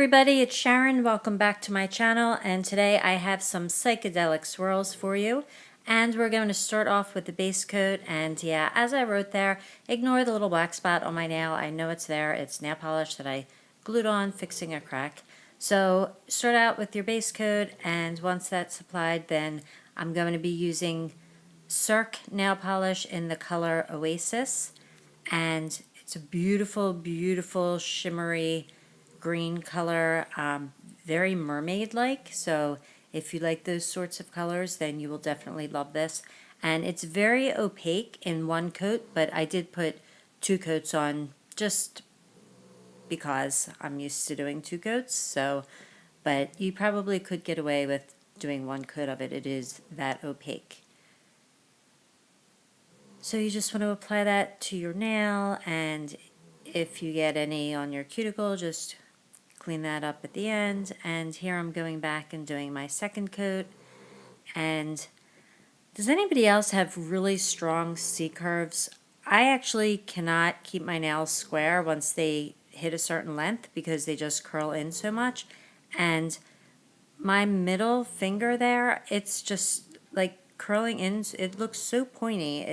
everybody, it's Sharon. Welcome back to my channel, and today I have some psychedelic swirls for you. And we're going to start off with the base coat, and yeah, as I wrote there, ignore the little black spot on my nail. I know it's there. It's nail polish that I glued on fixing a crack. So start out with your base coat, and once that's applied, then I'm going to be using Cirque nail polish in the color Oasis, and it's a beautiful, beautiful shimmery green color, very mermaid-like. So if you like those sorts of colors, then you will definitely love this. And it's very opaque in one coat, but I did put 2 coats on just because I'm used to doing 2 coats. So, but you probably could get away with doing 1 coat of it. It is that opaque. So you just want to apply that to your nail, and if you get any on your cuticle, just clean that up at the end. And here I'm going back and doing my second coat. And does anybody else have really strong C-curves? I actually cannot keep my nails square once they hit a certain length because they just curl in so much. And my middle finger there, it's just like curling in. It looks so pointy.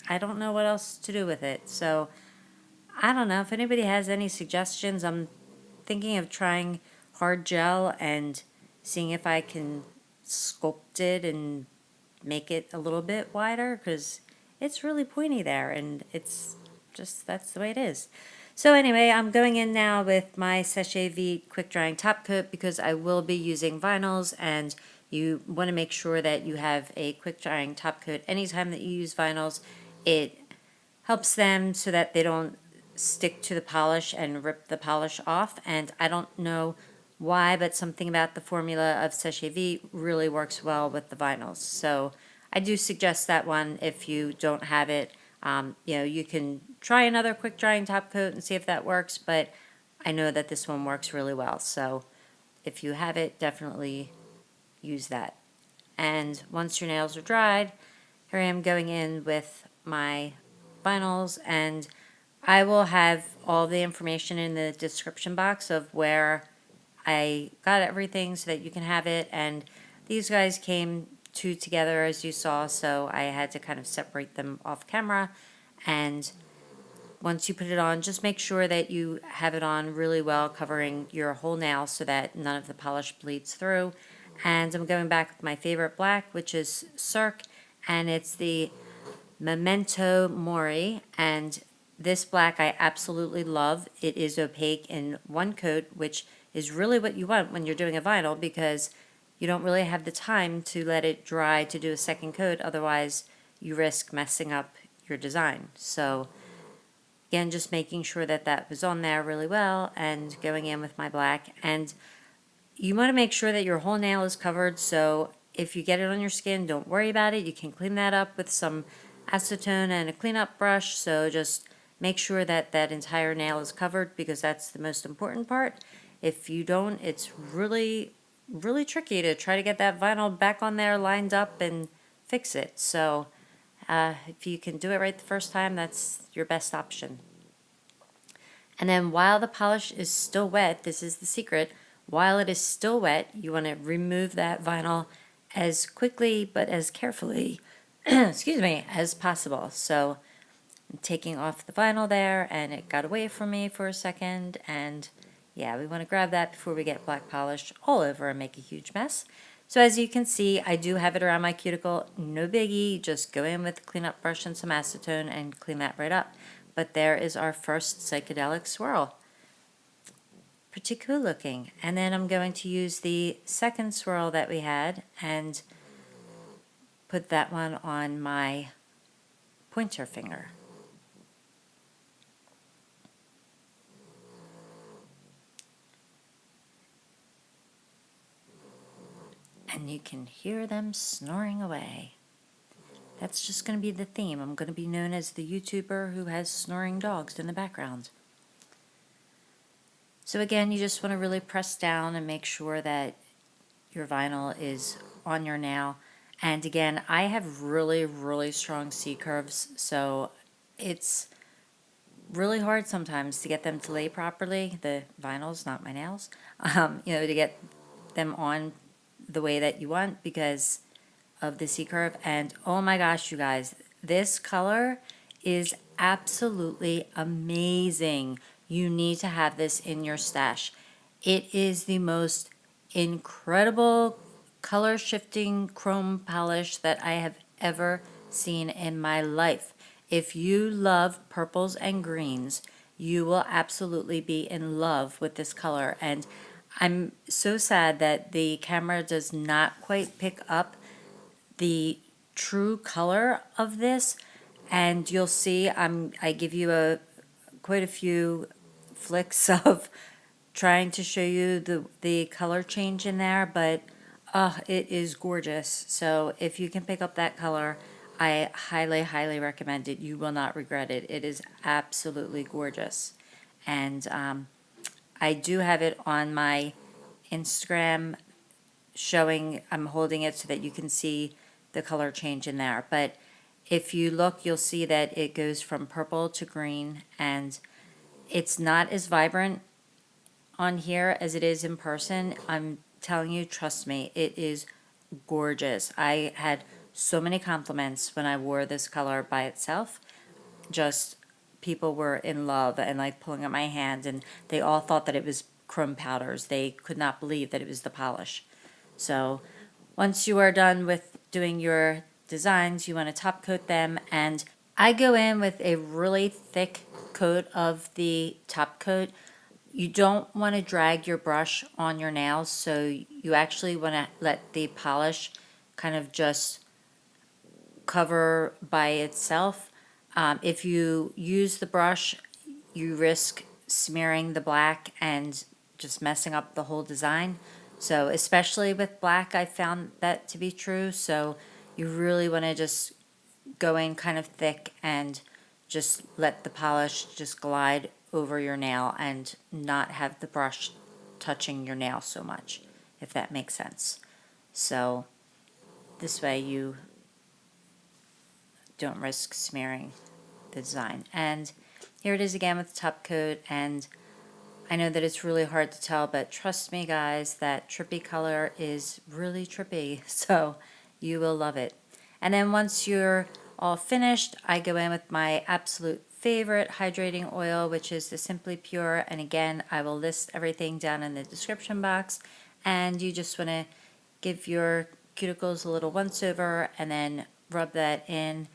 I don't know what else to do with it. So I don't know if anybody has any suggestions. I'm thinking of trying hard gel and seeing if I can sculpt it and make it a little bit wider, because it's really pointy there, and it's just, that's the way it is. So anyway, I'm going in now with my Seche Vite quick drying top coat because I will be using vinyls, and you want to make sure that you have a quick drying top coat anytime that you use vinyls. It helps them so that they don't stick to the polish and rip the polish off. And I don't know why, but something about the formula of Seche Vite really works well with the vinyls. So I do suggest that one if you don't have it. You can try another quick drying top coat and see if that works, but I know that this one works really well. So if you have it, definitely use that. And once your nails are dried, here I am going in with my vinyls, and I will have all the information in the description box of where I got everything so that you can have it. And these guys came 2 together, as you saw, so I had to kind of separate them off camera. And once you put it on, just make sure that you have it on really well, covering your whole nail so that none of the polish bleeds through. And I'm going back with my favorite black, which is Cirque, and it's the Memento Mori. And this black I absolutely love. It is opaque in 1 coat, which is really what you want when you're doing a vinyl, because you don't really have the time to let it dry to do a second coat. Otherwise, you risk messing up your design. So again, just making sure that that was on there really well, and going in with my black. And you want to make sure that your whole nail is covered. So if you get it on your skin, don't worry about it. You can clean that up with some acetone and a cleanup brush. So just make sure that that entire nail is covered, because that's the most important part. If you don't, it's really, really tricky to try to get that vinyl back on there lined up and fix it. So if you can do it right the first time, that's your best option. And then while the polish is still wet, this is the secret, while it is still wet, you want to remove that vinyl as quickly but as carefully excuse me, as possible. So I'm taking off the vinyl there, and it got away from me for a second, and yeah, we want to grab that before we get black polish all over and make a huge mess. So as you can see, I do have it around my cuticle. No biggie, just go in with a cleanup brush and some acetone and clean that right up. But there is our first psychedelic swirl. Pretty cool looking. And then I'm going to use the second swirl that we had and put that one on my pointer finger. And you can hear them snoring away. That's just going to be the theme. I'm going to be known as the YouTuber who has snoring dogs in the background. So again, you just want to really press down and make sure that your vinyl is on your nail. And again, I have really, really strong C-curves, so it's really hard sometimes to get them to lay properly, the vinyls, not my nails, to get them on the way that you want because of the C curve. And oh my gosh, you guys, this color is absolutely amazing. You need to have this in your stash. It is the most incredible color shifting chrome polish that I have ever seen in my life. If you love purples and greens, you will absolutely be in love with this color. And I'm so sad that the camera does not quite pick up the true color of this. And you'll see I give you quite a few flicks of trying to show you the color change in there, but it is gorgeous. So if you can pick up that color, I highly, highly recommend it. You will not regret it. It is absolutely gorgeous. And I do have it on my Instagram showing, I'm holding it so that you can see the color change in there. But if you look, you'll see that it goes from purple to green, and it's not as vibrant on here as it is in person. I'm telling you, trust me, it is gorgeous. I had so many compliments when I wore this color by itself. Just people were in love and like pulling at my hand, and they all thought that it was chrome powders. They could not believe that it was the polish. So once you are done with doing your designs, you want to top coat them, and I go in with a really thick coat of the top coat. You don't want to drag your brush on your nails, so you actually want to let the polish kind of just cover by itself. If you use the brush, you risk smearing the black and just messing up the whole design. So especially with black, I found that to be true. So you really want to just go in kind of thick and just let the polish just glide over your nail and not have the brush touching your nail so much, if that makes sense. So this way you don't risk smearing the design. And here it is again with the top coat, and I know that it's really hard to tell, but trust me guys, that trippy color is really trippy, so you will love it. And then once you're all finished, I go in with my absolute favorite hydrating oil, which is the Simply Pure, and again, I will list everything down in the description box, and you just want to give your cuticles a little once over and then rub that in.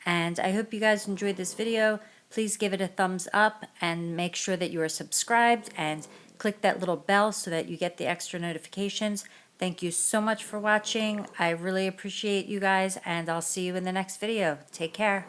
And I hope you guys enjoyed this video. Please give it a thumbs up and make sure that you are subscribed and click that little bell so that you get the extra notifications. Thank you so much for watching. I really appreciate you guys, and I'll see you in the next video. Take care.